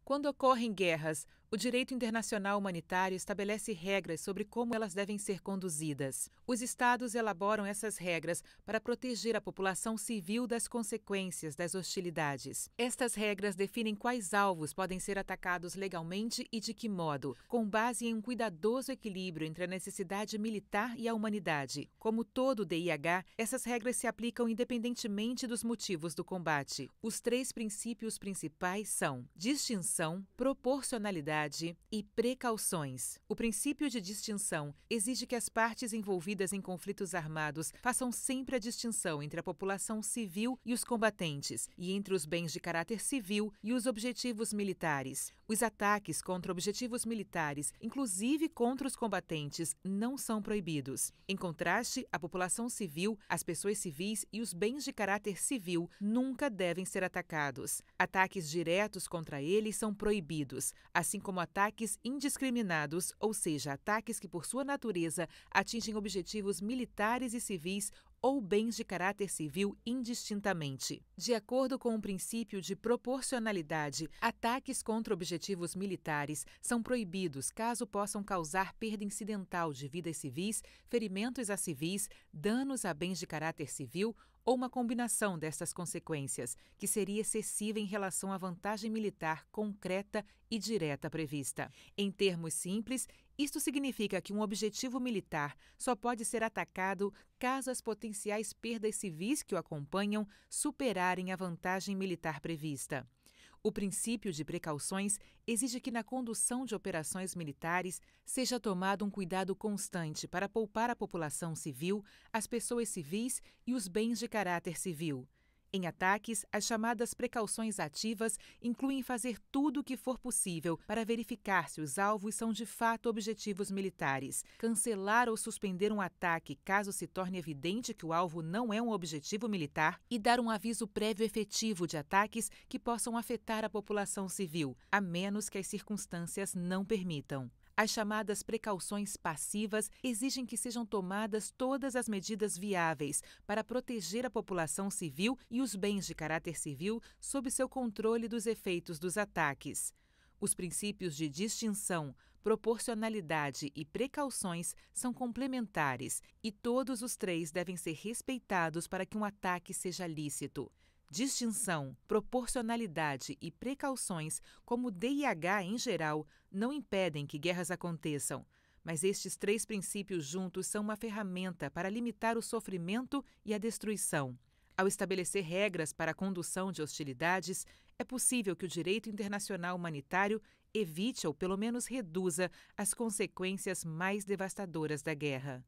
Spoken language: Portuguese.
Quando ocorrem guerras, o direito internacional humanitário estabelece regras sobre como elas devem ser conduzidas. Os Estados elaboram essas regras para proteger a população civil das consequências das hostilidades. Estas regras definem quais alvos podem ser atacados legalmente e de que modo, com base em um cuidadoso equilíbrio entre a necessidade militar e a humanidade. Como todo o DIH, essas regras se aplicam independentemente dos motivos do combate. Os três princípios principais são distinção, proporcionalidade e precauções. O princípio de distinção exige que as partes envolvidas em conflitos armados façam sempre a distinção entre a população civil e os combatentes, e entre os bens de caráter civil e os objetivos militares. Os ataques contra objetivos militares, inclusive contra os combatentes, não são proibidos. Em contraste, a população civil, as pessoas civis e os bens de caráter civil nunca devem ser atacados. Ataques diretos contra eles são proibidos, assim como ataques indiscriminados, ou seja, ataques que por sua natureza atingem objetivos militares e civis ou bens de caráter civil indistintamente. De acordo com o princípio de proporcionalidade, ataques contra objetivos militares são proibidos caso possam causar perda incidental de vidas civis, ferimentos a civis, danos a bens de caráter civil ou uma combinação destas consequências, que seria excessiva em relação à vantagem militar concreta e direta prevista. Em termos simples, isto significa que um objetivo militar só pode ser atacado caso as potenciais perdas civis que o acompanham superarem a vantagem militar prevista. O princípio de precauções exige que na condução de operações militares seja tomado um cuidado constante para poupar a população civil, as pessoas civis e os bens de caráter civil. Em ataques, as chamadas precauções ativas incluem fazer tudo o que for possível para verificar se os alvos são de fato objetivos militares, cancelar ou suspender um ataque caso se torne evidente que o alvo não é um objetivo militar e dar um aviso prévio efetivo de ataques que possam afetar a população civil, a menos que as circunstâncias não permitam. As chamadas precauções passivas exigem que sejam tomadas todas as medidas viáveis para proteger a população civil e os bens de caráter civil sob seu controle dos efeitos dos ataques. Os princípios de distinção, proporcionalidade e precauções são complementares e todos os três devem ser respeitados para que um ataque seja lícito. Distinção, proporcionalidade e precauções, como o DIH em geral, não impedem que guerras aconteçam, mas estes três princípios juntos são uma ferramenta para limitar o sofrimento e a destruição. Ao estabelecer regras para a condução de hostilidades, é possível que o direito internacional humanitário evite ou pelo menos reduza as consequências mais devastadoras da guerra.